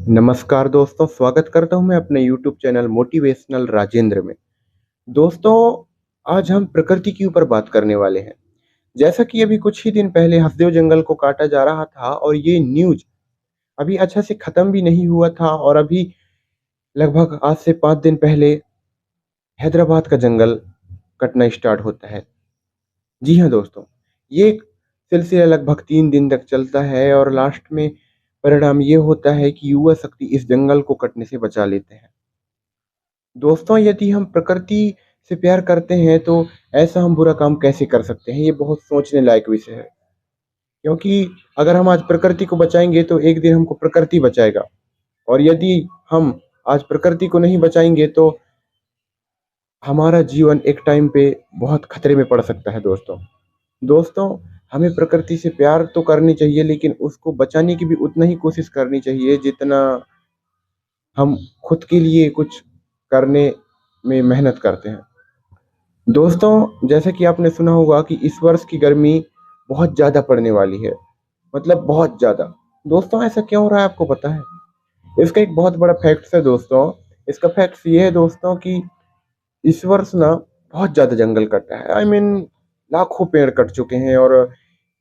नमस्कार दोस्तों, स्वागत करता हूँ मैं अपने यूट्यूब चैनल मोटिवेशनल राजेंद्र में। दोस्तों, आज हम प्रकृति के ऊपर बात करने वाले हैं। जैसा कि अभी कुछ ही दिन पहले हसदेव जंगल को काटा जा रहा था और ये न्यूज़ अभी अच्छा से ख़त्म भी नहीं हुआ था और अभी लगभग आज से 5 दिन पहले हैदराबाद का जंगल कटना स्टार्ट होता है। जी हाँ दोस्तों, ये सिलसिला लगभग 3 दिन तक चलता है और लास्ट में परिणाम ये होता है कि युवा शक्ति इस जंगल को कटने से बचा लेते हैं। दोस्तों, यदि हम प्रकृति से प्यार करते हैं तो ऐसा हम बुरा काम कैसे कर सकते हैं? ये बहुत सोचने लायक विषय है। क्योंकि अगर हम आज प्रकृति को बचाएँगे तो एक दिन हमको प्रकृति बचाएगा और यदि हम आज प्रकृति को नहीं बचाएँगे तो हमारा जीवन एक टाइम पे बहुत खतरे में पड़ सकता है दोस्तों। दोस्तों, हमें प्रकृति से प्यार तो करनी चाहिए लेकिन उसको बचाने की भी उतना ही कोशिश करनी चाहिए जितना हम खुद के लिए कुछ करने में मेहनत करते हैं। दोस्तों, जैसा कि आपने सुना होगा कि इस वर्ष की गर्मी बहुत ज़्यादा पड़ने वाली है, मतलब बहुत ज़्यादा। दोस्तों, ऐसा क्यों हो रहा है आपको पता है? इसका एक बहुत बड़ा फैक्ट्स है दोस्तों। इसका फैक्ट्स ये है दोस्तों कि इस वर्ष ना बहुत ज़्यादा जंगल कटा है। आई मीन लाखों पेड़ कट चुके हैं और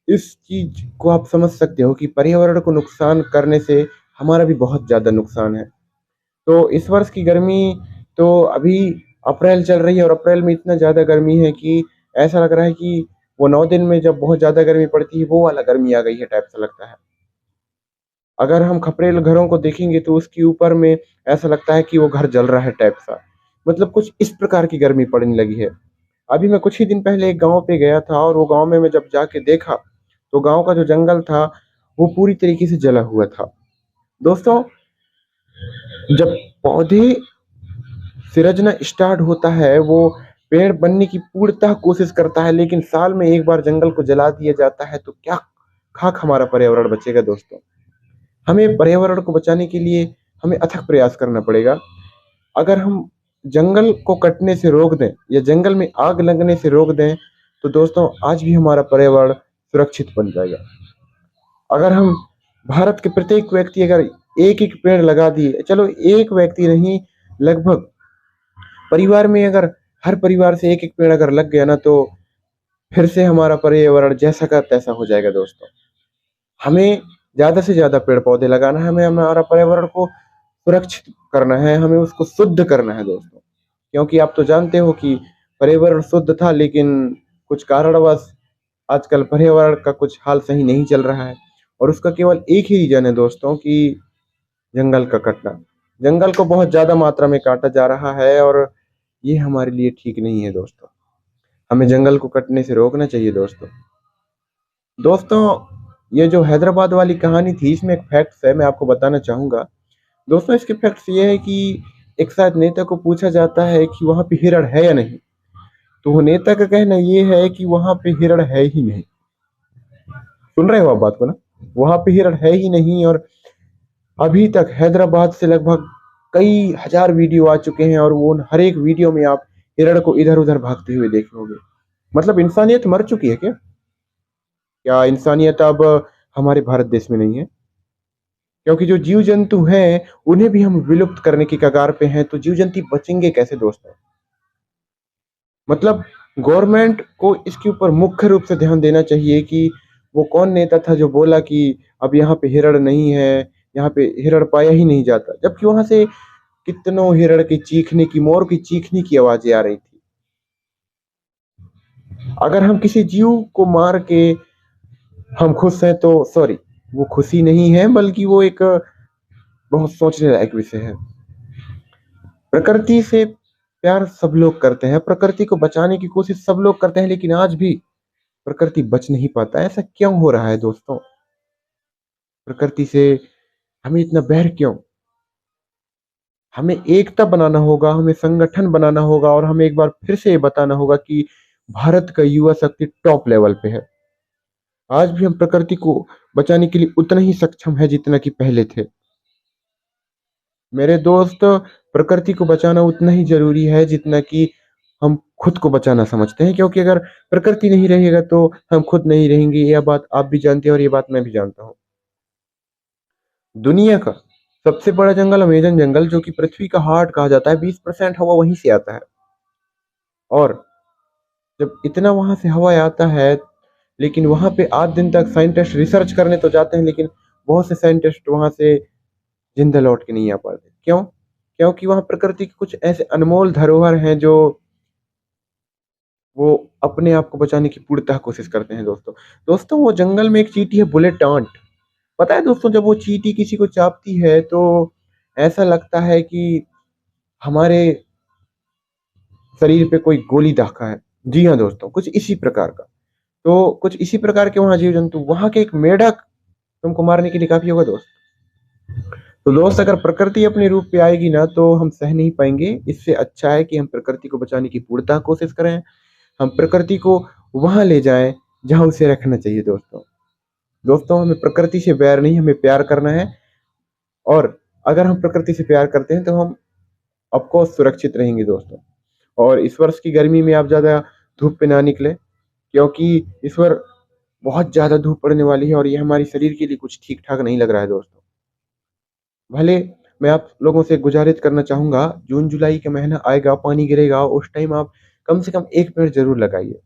इस चीज़ को आप समझ सकते हो कि पर्यावरण को नुकसान करने से हमारा भी बहुत ज़्यादा नुकसान है। तो इस वर्ष की गर्मी तो अभी अप्रैल चल रही है और अप्रैल में इतना ज़्यादा गर्मी है कि ऐसा लग रहा है कि वो 9 दिन में जब बहुत ज़्यादा गर्मी पड़ती है, वो वाला गर्मी आ गई है टाइप सा लगता है। अगर हम खपरेल घरों को देखेंगे तो उसके ऊपर में ऐसा लगता है कि वो घर जल रहा है टाइप सा। मतलब कुछ इस प्रकार की गर्मी पड़ने लगी है। अभी मैं कुछ ही दिन पहले एक गाँव पे गया था और वो गाँव में मैं जब जाके देखा, तो गाँव का जो जंगल था, वो पूरी तरीके से जला हुआ था। दोस्तों, जब पौधे सिरजना स्टार्ट होता है, वो पेड़ बनने की पूर्णतः कोशिश करता है, लेकिन साल में एक बार जंगल को जला दिया जाता है, तो क्या खाक हमारा पर्यावरण बचेगा दोस्तों। हमें पर्यावरण को बचाने के लिए हमें अथक प्रयास करना पड़ेगा। अगर हम जंगल को कटने से रोक दें या जंगल में आग लगने से रोक दें, तो दोस्तों आज भी हमारा पर्यावरण सुरक्षित बन जाएगा। अगर हम भारत के प्रत्येक व्यक्ति अगर एक-एक पेड़ लगा दिए, चलो एक व्यक्ति नहीं, लगभग परिवार में अगर हर परिवार से एक-एक पेड़ अगर लग गया ना, तो फिर से हमारा पर्यावरण जैसा का तैसा हो जाएगा दोस्तों। हमें ज़्यादा से ज़्यादा पेड़-पौधे लगाना है, हमें हमारा पर्यावरण को सुरक्षित करना है, हमें उसको शुद्ध करना है दोस्तों। क्योंकि आप तो जानते हो कि पर्यावरण शुद्ध था लेकिन कुछ कारणवश आजकल पर्यावरण का कुछ हाल सही नहीं चल रहा है और उसका केवल एक ही रीज़न है दोस्तों कि जंगल का कटना। जंगल को बहुत ज़्यादा मात्रा में काटा जा रहा है और ये हमारे लिए ठीक नहीं है दोस्तों। हमें जंगल को कटने से रोकना चाहिए दोस्तों। दोस्तों, ये जो हैदराबाद वाली कहानी थी, इसमें एक फैक्ट्स है, मैं आपको बताना चाहूँगा। दोस्तों, इसके फैक्ट्स ये है कि एक शायद नेता को पूछा जाता है कि वहाँ पे हिरण है या नहीं? तो वो नेता का कहना ये है कि वहाँ पे हिरण है ही नहीं। सुन रहे हो आप बात को ना? वहाँ पे हिरण है ही नहीं और अभी तक हैदराबाद से लगभग कई हज़ार वीडियो आ चुके हैं और वो हर एक वीडियो में आप हिरण को इधर-उधर भागते हुए देखोगे। मतलब इंसानियत मर चुकी है क्या? क्या इंसानियत अब हमारे भारत देश में नहीं है? क्योंकि जो जीव-जंतु हैं, उन्हें भी हम विलुप्त करने की कगार पे हैं, तो जीव-जंतु बचेंगे कैसे दोस्तों? मतलब गवर्नमेंट को इसके ऊपर मुख्य रूप से ध्यान देना चाहिए कि वो कौन नेता था जो बोला कि अब यहाँ पे हिरण नहीं है, यहाँ पे हिरण पाया ही नहीं जाता। जबकि वहाँ से कितनों हिरण के चीखने की, मोर की चीखने की आवाज़ें आ रही थी। अगर हम किसी जीव को मार के हम खुश हैं तो सॉरी, वो खुशी नहीं है बल्कि वो एक बहुत सोचने लायक विषय है। प्रकृति से प्यार सब लोग करते हैं, प्रकृति को बचाने की कोशिश सब लोग करते हैं, लेकिन आज भी प्रकृति बच नहीं पाता है। ऐसा क्यों हो रहा है दोस्तों? प्रकृति से हमें इतना बैर क्यों? हमें एकता बनाना होगा, हमें संगठन बनाना होगा और हमें एक बार फिर से ये बताना होगा कि भारत का युवा शक्ति टॉप लेवल पे है। आज भी हम प्रकृति को बचाने के लिए उतना ही सक्षम है जितना कि पहले थे। मेरे दोस्त, प्रकृति को बचाना उतना ही ज़रूरी है जितना कि हम खुद को बचाना समझते हैं, क्योंकि अगर प्रकृति नहीं रहेगा तो हम खुद नहीं रहेंगे। यह बात आप भी जानते हैं और ये बात मैं भी जानता हूँ। दुनिया का सबसे बड़ा जंगल अमेजन जंगल, जो कि पृथ्वी का हार्ट कहा जाता है, 20% हवा वहीं से आता है। और जब इतना वहां से हवा आता है, लेकिन वहां पे 8 दिन तक साइंटिस्ट रिसर्च करने तो जाते हैं, लेकिन बहुत से साइंटिस्ट वहां से जिंदा लौट के नहीं आ पाते। क्यों? क्योंकि वहां प्रकृति के कुछ ऐसे अनमोल धरोहर हैं जो वो अपने आप को बचाने की पूर्णतः कोशिश करते हैं दोस्तों। दोस्तों, वो जंगल में एक चींटी है, बुलेट टांट। पता है दोस्तों, जब वो चींटी किसी को चापती है तो ऐसा लगता है कि हमारे शरीर पे कोई गोली दागा है। जी हाँ दोस्तों, कुछ इसी प्रकार का। तो कुछ इसी प्रकार के वहां जीव जंतु, वहां के एक मेढक तुमको मारने के लिए काफी होगा दोस्त। तो दोस्त, अगर प्रकृति अपने रूप पे आएगी ना तो हम सह नहीं पाएंगे। इससे अच्छा है कि हम प्रकृति को बचाने की पूर्णतः कोशिश करें। हम प्रकृति को वहां ले जाएं जहां उसे रखना चाहिए दोस्तों। दोस्तों, हमें प्रकृति से बैर नहीं, हमें प्यार करना है। और अगर हम प्रकृति से प्यार करते हैं तो हम ऑफकोर्स सुरक्षित रहेंगे दोस्तों। और इस वर्ष की गर्मी में आप ज्यादा धूप पे ना निकले, क्योंकि इस बार बहुत ज्यादा धूप पड़ने वाली है और ये हमारे शरीर के लिए कुछ ठीक ठाक नहीं लग रहा है दोस्तों। भले मैं आप लोगों से गुजारिश करना चाहूंगा, जून जुलाई का महीना आएगा, पानी गिरेगा, उस टाइम आप कम से कम एक पेड़ जरूर लगाइए।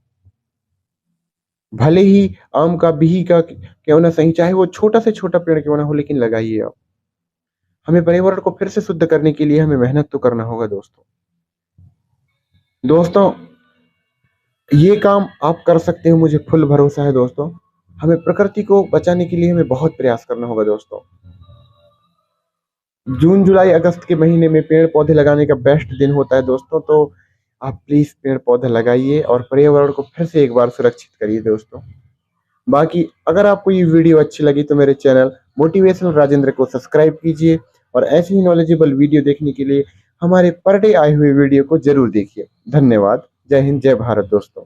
भले ही आम का, बिही का क्यों ना सही, चाहे वो छोटा से छोटा पेड़ क्यों ना हो, लेकिन लगाइए आप। हमें पर्यावरण को फिर से शुद्ध करने के लिए हमें मेहनत तो करना होगा दोस्तों। दोस्तों, ये काम आप कर सकते हो, मुझे फुल भरोसा है दोस्तों। हमें प्रकृति को बचाने के लिए हमें बहुत प्रयास करना होगा दोस्तों। जून जुलाई अगस्त के महीने में पेड़ पौधे लगाने का बेस्ट दिन होता है दोस्तों। तो आप प्लीज पेड़ पौधे लगाइए और पर्यावरण को फिर से एक बार सुरक्षित करिए दोस्तों। बाकी अगर आपको ये वीडियो अच्छी लगी तो मेरे चैनल मोटिवेशनल राजेंद्र को सब्सक्राइब कीजिए, और ऐसे ही नॉलेजेबल वीडियो देखने के लिए हमारे पर डे आए हुए वीडियो को जरूर देखिए। धन्यवाद। जय हिंद, जय भारत दोस्तों।